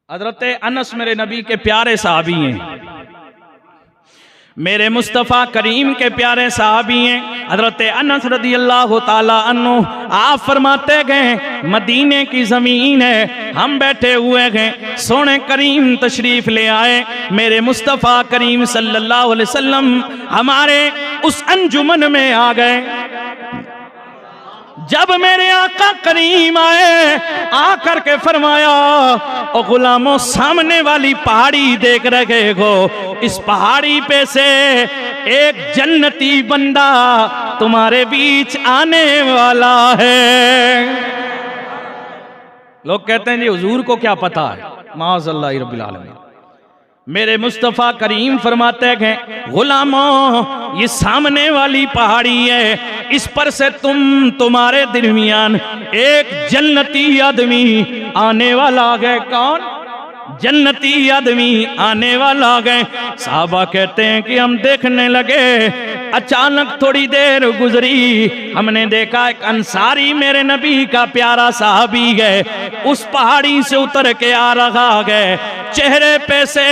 हजरत अनस मेरे नबी के प्यारे साहबी हैं, मेरे मुस्तफ़ा करीम के प्यारे साहबी हैं। हजरत अनस रदी अल्लाह ताला अन्हु आप फरमाते गए मदीने की ज़मीन है, हम बैठे हुए हैं, सोने करीम तशरीफ ले आए, मेरे मुस्तफ़ा करीम सल्लल्लाहु अलैहि वसल्लम हमारे उस अंजुमन में आ गए। जब मेरे आका करीम आए, आकर के फरमाया ओ गुलामों, सामने वाली पहाड़ी देख रहे हो, इस पहाड़ी पे से एक जन्नती बंदा तुम्हारे बीच आने वाला है। लोग कहते हैं जी हुजूर को क्या पता है, माज़अल्लाह रब्बिल आलमीन। मेरे मुस्तफ़ा करीम फरमाते हैं गुलामों, ये सामने वाली पहाड़ी है, इस पर से तुम्हारे दरमियान एक जन्नती आदमी आने वाला है। कौन? जन्नती आदमी आने वाला है। साहबा कहते हैं कि हम देखने लगे, अचानक थोड़ी देर गुजरी, हमने देखा एक अंसारी मेरे नबी का प्यारा साहबी है, उस पहाड़ी से उतर के आ रहा है, चेहरे पे से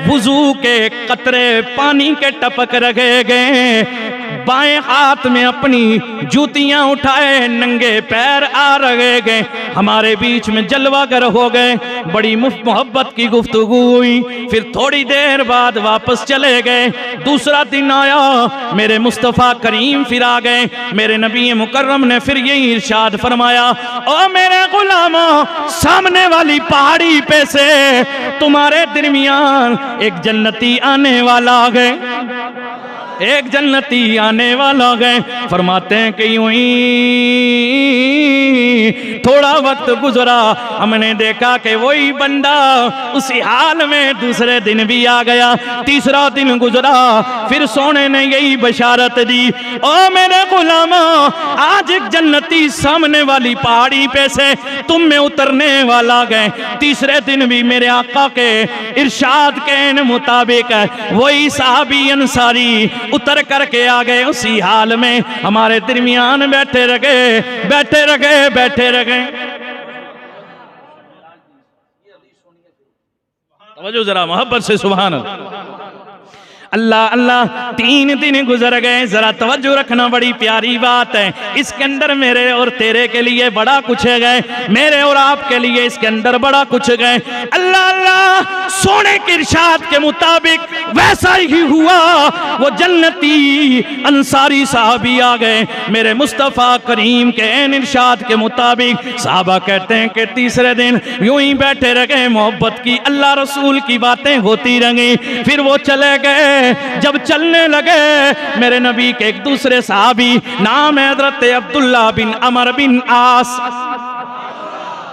वुजू के कतरे पानी के टपक रखे गए, बाएं हाथ में अपनी जूतियां उठाए नंगे पैर आ रहे गए, हमारे बीच में जलवागर हो गए, बड़ी मोहब्बत की गुफ्तगू हुई। फिर थोड़ी देर बाद वापस चले गए। दूसरा दिन आया, मेरे मुस्तफ़ा करीम फिर आ गए, मेरे नबी मुकर्रम ने फिर यही इरशाद फरमाया, ओ मेरे गुलामों, सामने वाली पहाड़ी पे से तुम्हारे दरमियान एक जन्नती आने वाला है, एक जन्नती आने वाला गए। फरमाते हैं कि यूं ही थोड़ा वक्त गुजरा, हमने देखा कि वही बंदा उसी हाल में दूसरे दिन भी आ गया। तीसरा दिन गुजरा, फिर सोने ने यही बशारत दी, ओ मेरे गुलामों, आज एक जन्नती सामने वाली पहाड़ी पे से तुम में उतरने वाला गए। तीसरे दिन भी मेरे आका के इरशाद के मुताबिक वही साहबी अंसारी उतर करके आ गए, उसी हाल में हमारे दरमियान बैठे रहे, बैठे रहे, बैठे रहे। तवज्जो जरा मोहब्बत से सुभान अल्लाह अल्लाह। 3 दिन गुजर गए, जरा तवज्जो रखना, बड़ी प्यारी बात है। इसके अंदर मेरे और तेरे के लिए बड़ा कुछ है गए, मेरे और आपके लिए इसके अंदर बड़ा कुछ गए। अल्लाह अल्लाह, सोने के इरशाद के मुताबिक वैसा ही हुआ, वो जन्नती अंसारी साहबी आ गए, मेरे मुस्तफ़ा करीम के इरशाद के मुताबिक। साहबा कहते हैं कि तीसरे दिन यूं ही बैठे रहे, मोहब्बत की अल्लाह रसूल की बातें होती रही। फिर वो चले गए। जब चलने लगे, मेरे नबी के एक दूसरे साहबी, नाम है हजरत अब्दुल्ला बिन अमर बिन आस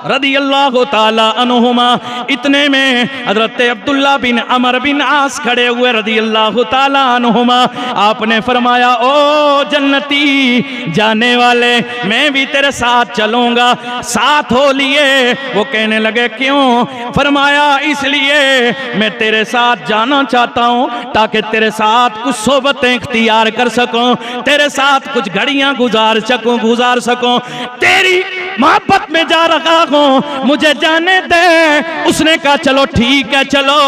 रदी अल्लाह ताला अन्हुमा। इतने में हजरत अब्दुल्ला बिन अमर बिन आस खड़े हुए रदी अल्लाह ताला अन्हुमा। आपने फरमाया, ओ जन्नती जाने वाले, मैं भी तेरे साथ चलूंगा, साथ हो लिए। वो कहने लगे क्यों? फरमाया इसलिए मैं तेरे साथ जाना चाहता हूँ ताकि तेरे साथ कुछ सोबतें इख्तियार कर सकूं, तेरे साथ कुछ घड़ियां गुजार सकूं, तेरी मोहब्बत में जा रहा हूं, मुझे जाने दे। उसने कहा चलो ठीक है, चलो।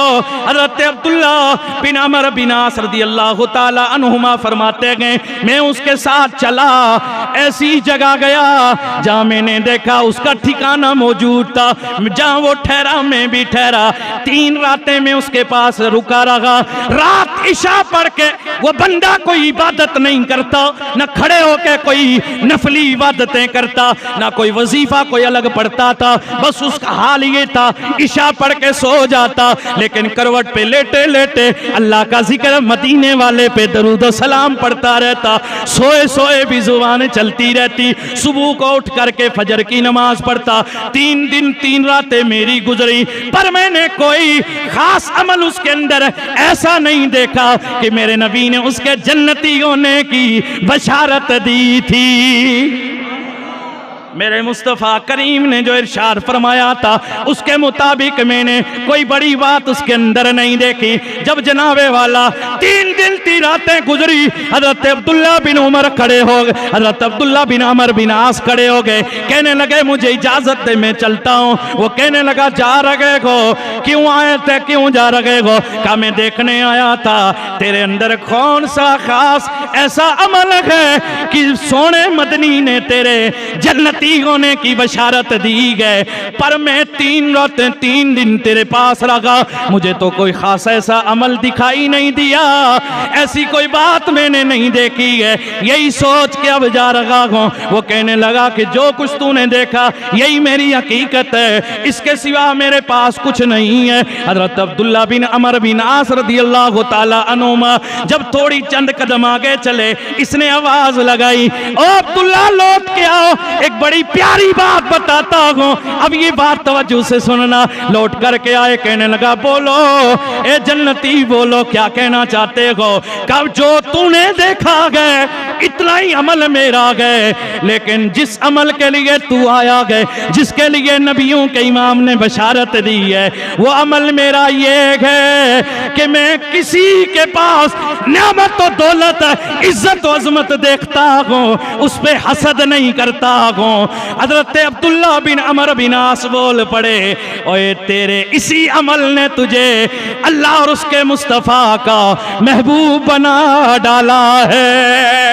हजरत अब्दुल्ला बिन अमर बिन आस रदी अल्लाह ताला अन्हुमा फरमाते गए, मैं उसके साथ चला, ऐसी जगह गया जहां मैंने देखा उसका ठिकाना मौजूद था, जहां वो ठहरा मैं भी ठहरा। 3 रातें में उसके पास रुका रहा। रात इशा पढ़ के वो बंदा कोई इबादत नहीं करता, न खड़े होके कोई नफली इबादतें करता, ना कोई वजीफा कोई अलग पढ़ता था, बस उसका हाल ये था इशा पढ़ के सो जाता, लेकिन करवट पे लेटे लेटे अल्लाह का जिक्र, मदीने वाले पे दरूद सलाम पढ़ता रहता, सोए सोए भी जुबान चलती रहती। सुबह को उठ करके फजर की नमाज पढ़ता। 3 दिन 3 रातें मेरी गुजरी, पर मैंने कोई खास अमल उसके अंदर ऐसा नहीं देखा कि मेरे नबी ने उसके जन्नती होने की बशारत दी थी। मेरे मुस्तफ़ा करीम ने जो इरशाद फरमाया था उसके मुताबिक मैंने कोई बड़ी बात उसके अंदर नहीं देखी। जब जनाबे वाला 3 दिन 3 रातें गुजरी, हजरत अब्दुल्ला बिन उमर खड़े हो गए, हजरत अब्दुल्ला बिन अमर बिन आस खड़े हो गए, कहने लगे मुझे इजाजत दे मैं चलता हूँ। वो कहने लगा जा रहे हो, क्यों आए थे, क्यों जा रहे हो? कहा मैं देखने आया था तेरे अंदर कौन सा खास ऐसा अमल है कि सोने मदनी ने तेरे जन्नती होने की बशारत दी है। पर मैं 3 रातें 3 दिन तेरे पास रहा, मुझे तो कोई खास ऐसा अमल दिखाई नहीं दिया, ऐसी कोई बात मैंने नहीं देखी है, यही सोच के अब जा रहा हूँ। वो कहने लगा कि जो कुछ तूने देखा यही मेरी हकीकत है, इसके सिवा मेरे पास कुछ नहीं है। हजरत अब्दुल्ला बिन अमर बिन आस रदियल्लाहु ताला अन्हुमा जब थोड़ी चंद कदम आगे चले, इसने आवाज लगाई, ओ अब्दुल्ला लौट के आओ, एक बड़ी प्यारी बात बताता हूँ, अब ये बात तवज्जो से सुनना। लौट करके आए, कहने लगा बोलो ए जन्नती, बोलो क्या कहना चाहते हो? कब जो तूने देखा गए इतना ही अमल मेरा गए, लेकिन जिस अमल के लिए तू आया गए, जिसके लिए नबियों के इमाम ने बशारत दी है, वो अमल मेरा ये है कि मैं किसी के पास नेमत और दौलत इज्जत और अजमत देखता हूँ उस पे हसद नहीं करता हूँ। हजरत अब्दुल्ला बिन अमर बिन आस बोल पड़े, ओए तेरे इसी अमल ने तुझे अल्लाह और उसके मुस्तफ़ा का महबूब बना डाला है।